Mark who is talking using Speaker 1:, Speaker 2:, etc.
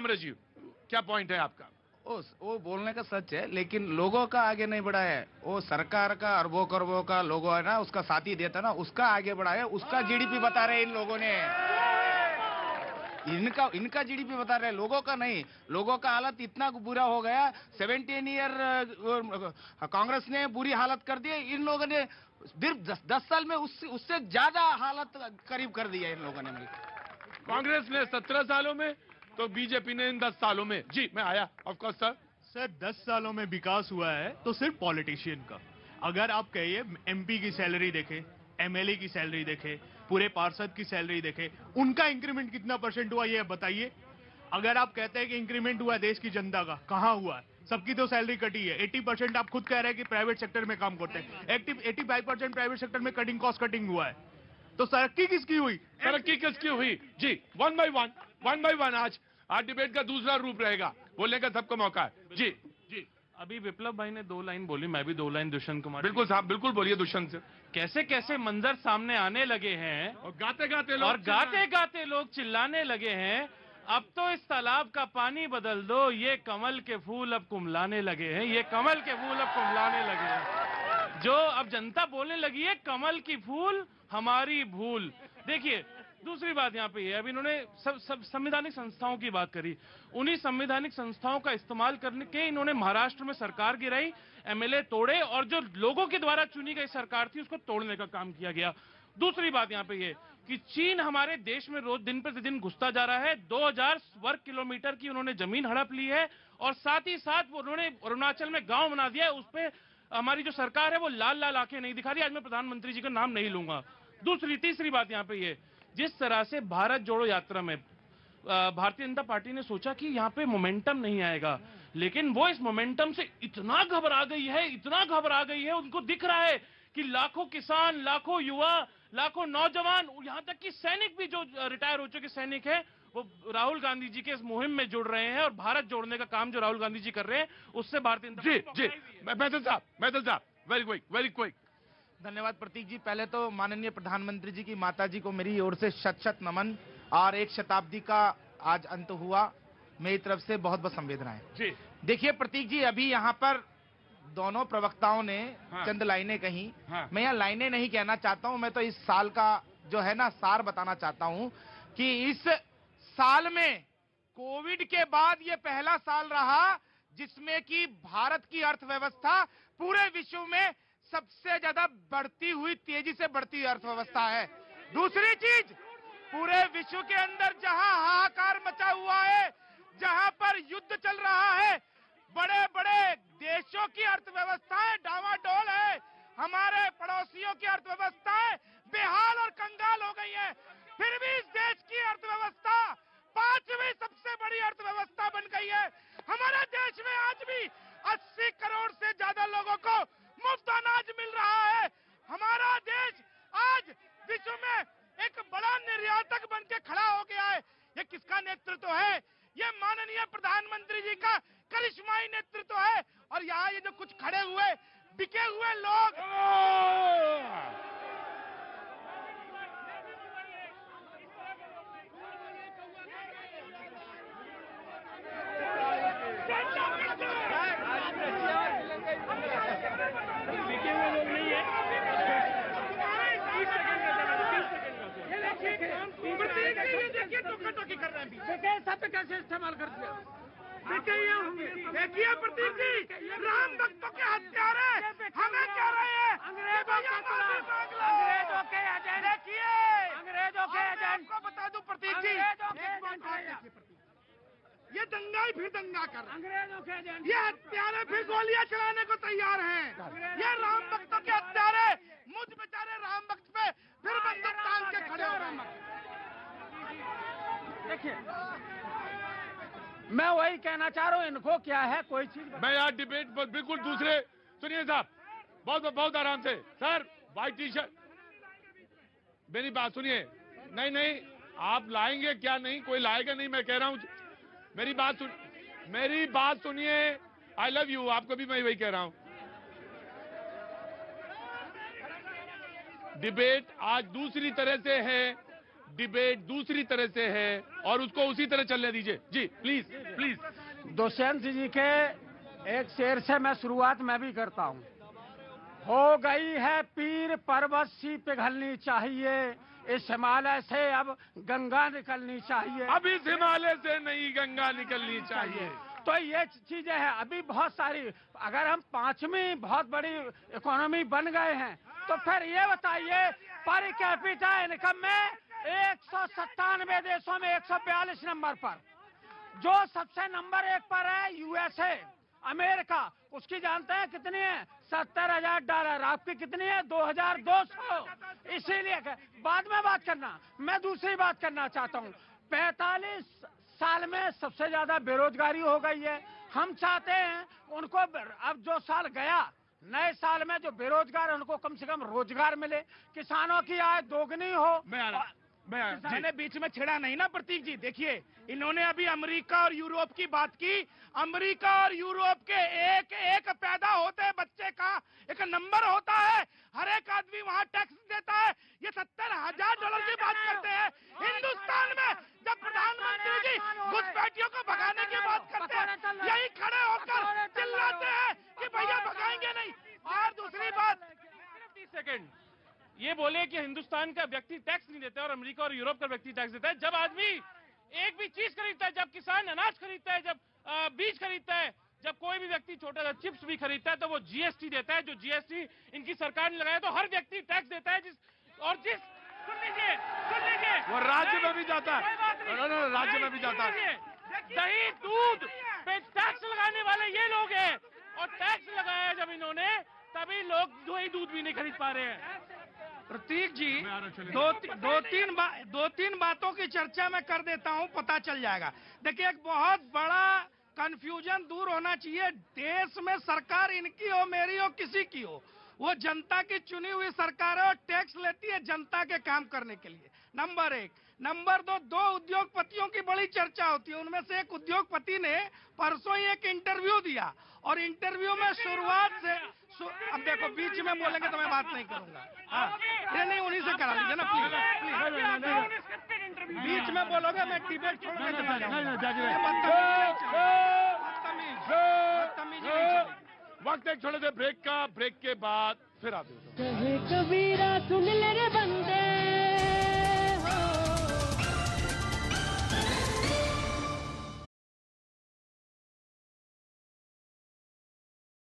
Speaker 1: राजीव, क्या पॉइंट है आपका?
Speaker 2: वो बोलने का सच है, लेकिन लोगों का आगे नहीं बढ़ा है। वो सरकार का अरबों करोड़ों का लोगों है ना, उसका साथी देता ना, उसका आगे बढ़ा है। उसका जीडीपी बता रहे इन लोगों ने, इनका जीडीपी बता रहे हैं, लोगों का नहीं। लोगों का हालत इतना बुरा हो गया, 17 ईयर कांग्रेस ने बुरी हालत कर दी, इन लोगों ने सिर्फ 10 साल में उससे ज्यादा हालत करीब कर दी है इन लोगों ने मिलकर।
Speaker 1: कांग्रेस ने 17 सालों में, तो बीजेपी ने इन 10 सालों में। जी मैं आया, ऑफ कोर्स सर।
Speaker 3: सर 10 सालों में विकास हुआ है तो सिर्फ पॉलिटिशियन का। अगर आप कहिए एमपी की सैलरी देखें, एमएलए की सैलरी देखें, पूरे पार्षद की सैलरी देखें, उनका इंक्रीमेंट कितना परसेंट हुआ ये बताइए। अगर आप कहते हैं कि इंक्रीमेंट हुआ देश की जनता का, कहां हुआ है? सबकी तो सैलरी कटी है। 80% आप खुद कह रहे हैं कि प्राइवेट सेक्टर में काम करते हैं, 85% प्राइवेट सेक्टर में कटिंग, कॉस्ट कटिंग हुआ है। तो तरक्की किसकी हुई?
Speaker 1: तरक्की किसकी हुई? जी वन बाय वन आज डिबेट का दूसरा रूप रहेगा, बोलने का सबको मौका है। जी जी
Speaker 4: अभी विप्लव भाई ने 2 लाइन बोली, मैं भी 2 लाइन दुष्यंत कुमार।
Speaker 1: बिल्कुल साहब, बिल्कुल बोलिए दुष्यंत से।
Speaker 4: कैसे कैसे मंजर सामने आने लगे हैं
Speaker 1: और गाते
Speaker 4: गाते लोग चिल्लाने लगे हैं, अब तो इस तालाब का पानी बदल दो, ये कमल के फूल अब कुम्हलाने लगे हैं, ये कमल के फूल अब कुम्हलाने लगे हैं। जो अब जनता बोलने लगी है कमल की फूल हमारी भूल। देखिए दूसरी बात यहाँ पे है, अभी इन्होंने सब संवैधानिक संस्थाओं की बात करी। उन्हीं संवैधानिक संस्थाओं का इस्तेमाल करने के इन्होंने महाराष्ट्र में सरकार गिराई, एमएलए तोड़े, और जो लोगों के द्वारा चुनी गई सरकार थी उसको तोड़ने का काम किया गया। दूसरी बात यहाँ पे ये कि चीन हमारे देश में रोज दिन प्रतिदिन घुसता जा रहा है। 2000 वर्ग किलोमीटर की उन्होंने जमीन हड़प ली है, और साथ ही साथ उन्होंने अरुणाचल में गांव बना दिया है। उस पर हमारी जो सरकार है वो लाल लाल आंखें नहीं दिखा रही। आज मैं प्रधानमंत्री जी का नाम नहीं लूंगा। तीसरी बात यहाँ पे ये, जिस तरह से भारत जोड़ो यात्रा में भारतीय जनता पार्टी ने सोचा कि यहाँ पे मोमेंटम नहीं आएगा, लेकिन वो इस मोमेंटम से इतना घबरा गई है, उनको दिख रहा है कि लाखों किसान, लाखों युवा, लाखों नौजवान, यहाँ तक कि सैनिक भी जो रिटायर हो चुके सैनिक हैं, वो राहुल गांधी जी के इस मुहिम में जुड़ रहे हैं। और भारत जोड़ने का काम जो राहुल गांधी जी कर रहे हैं उससे भारतीय
Speaker 1: मैदल साहब वेरी क्विक।
Speaker 2: धन्यवाद प्रतीक जी। पहले तो माननीय प्रधानमंत्री जी की माता जी को मेरी ओर से शत नमन, और 1 शताब्दी का आज अंत हुआ, मेरी तरफ से बहुत बहुत संवेदनाएं।
Speaker 1: जी
Speaker 2: देखिए प्रतीक जी, अभी यहाँ पर दोनों प्रवक्ताओं ने चंद लाइनें कही। मैं यहाँ लाइनें नहीं कहना चाहता हूँ, मैं तो इस साल का जो है ना सार बताना चाहता हूँ कि इस साल में कोविड के बाद ये पहला साल रहा जिसमें कि भारत की अर्थव्यवस्था पूरे विश्व में सबसे ज्यादा तेजी से बढ़ती अर्थव्यवस्था है। दूसरी चीज, पूरे विश्व के अंदर जहां हाहाकार मचा हुआ है, जहां पर युद्ध चल रहा है, बड़े बड़े देशों की अर्थव्यवस्थाएं डावाडोल है, हमारे पड़ोसियों की अर्थव्यवस्थाएं बेहाल और कंगाल हो गई है, फिर भी इस देश की अर्थव्यवस्था 5वीं सबसे बड़ी अर्थव्यवस्था बन गई है। हमारे देश में आज भी 80 करोड़ से ज्यादा लोगों को मुफ्त अनाज मिल रहा है। हमारा देश आज विश्व में एक बड़ा निर्यातक बन के खड़ा हो गया है। ये किसका नेतृत्व है? ये माननीय प्रधानमंत्री जी का करिश्माई नेतृत्व है। और यहाँ ये जो कुछ खड़े हुए बिके हुए लोग, कैसे इस्तेमाल कर दिया। देखिए प्रतीक जी, राम भक्तों के हत्यारे हमें कह रहे हैं अंग्रेजों के एजेंट। देखिए अंग्रेजों के एजेंट को बता दूं प्रतीक जी, ये दंगा ही फिर दंगा कर रहे हैं। अंग्रेजों के एजेंट, ये हत्यारे फिर गोलियां चलाने को तैयार हैं। ये राम भक्तों के हत्यारे मुझ बेचारे राम भक्त पे फिर बंदूक तान के खड़े हो रहे हैं। देखिए मैं वही कहना चाह रहा हूँ, इनको क्या है कोई चीज।
Speaker 1: मैं यार डिबेट बिल्कुल दूसरे, सुनिए साहब, बहुत आराम से सर। व्हाइट टी शर्ट, मेरी बात सुनिए। नहीं आप लाएंगे क्या? नहीं कोई लाएगा नहीं, मैं कह रहा हूँ। मेरी बात सुनिए। आई लव यू, आपको भी मैं वही कह रहा हूँ। डिबेट आज दूसरी तरह से है। डिबेट दूसरी तरह से है और उसको उसी तरह चलने दीजिए। जी प्लीज प्लीज।
Speaker 5: दुष्यंत जी के एक शेर से मैं शुरुआत मैं भी करता हूँ। हो गई है पीर पर्वत सी पिघलनी चाहिए, इस हिमालय से अब गंगा निकलनी चाहिए।
Speaker 1: अब इस हिमालय से नई गंगा निकलनी चाहिए।
Speaker 5: तो ये चीजें हैं। अभी बहुत सारी, अगर हम 5वीं बहुत बड़ी इकोनॉमी बन गए हैं तो फिर ये बताइए पर कैपिटा इनकम में 197 देशों में 142 नंबर पर, जो सबसे नंबर 1 पर है यूएसए अमेरिका, उसकी जानते हैं कितनी है? $70,000। आपकी कितनी है? 2,200। इसीलिए बाद में बात करना, मैं दूसरी बात करना चाहता हूँ। 45 साल में सबसे ज्यादा बेरोजगारी हो गई है। हम चाहते हैं उनको अब जो साल गया, नए साल में जो बेरोजगार है उनको कम से कम रोजगार मिले, किसानों की आय दोगुनी हो।
Speaker 2: मैंने बीच में छेड़ा नहीं ना प्रतीक जी। देखिए, इन्होंने अभी अमेरिका और यूरोप की बात की। अमेरिका और यूरोप के एक पैदा होते बच्चे का एक नंबर होता है, हर एक आदमी वहाँ टैक्स देता है। ये $70,000 की बात करते हैं। हिंदुस्तान में जब प्रधानमंत्री जी घुसपैठियों को भगाने की बात करते हैं, यही खड़े होकर चिल्लाते हैं कि भैया भगाएंगे नहीं। और दूसरी बात,
Speaker 4: 30 सेकंड, ये बोले कि हिंदुस्तान का व्यक्ति टैक्स नहीं देता और अमेरिका और यूरोप का व्यक्ति टैक्स देता है। जब आदमी एक भी चीज खरीदता है, जब किसान अनाज खरीदता है, जब बीज खरीदता है, जब कोई भी व्यक्ति छोटा सा चिप्स भी खरीदता है तो वो जीएसटी देता है, जो जीएसटी इनकी सरकार ने लगाया। तो हर व्यक्ति टैक्स देता है। सुन लीजिए
Speaker 1: वो राज्य में भी जाता है, राज्य में भी जाता है।
Speaker 4: दही दूध पे टैक्स लगाने वाले ये लोग हैं, और टैक्स लगाया जब इन्होंने, तभी लोग दही दूध भी नहीं खरीद पा रहे हैं।
Speaker 2: प्रतीक जी, दो तीन बातों की चर्चा मैं कर देता हूं, पता चल जाएगा। देखिए, एक बहुत बड़ा कंफ्यूजन दूर होना चाहिए। देश में सरकार इनकी हो, मेरी हो, किसी की हो, वो जनता की चुनी हुई सरकार है और टैक्स लेती है जनता के काम करने के लिए। नंबर 1। नंबर 2, 2 उद्योगपतियों की बड़ी चर्चा होती है। उनमें से एक उद्योगपति ने परसों ही एक इंटरव्यू दिया, और इंटरव्यू में शुरुआत से अब देखो, बीच में बोलेंगे तो मैं बात नहीं करूंगा। हाँ, नहीं, उन्हीं से करा लीजिए ना प्लीज। बीच में बोलोगे मैं डिबेट छोड़ के चला जाऊंगा।
Speaker 1: वक्त एक छोटे से ब्रेक का, ब्रेक के बाद फिर आते हैं।
Speaker 6: कबीरा सुन ले रे बंदे,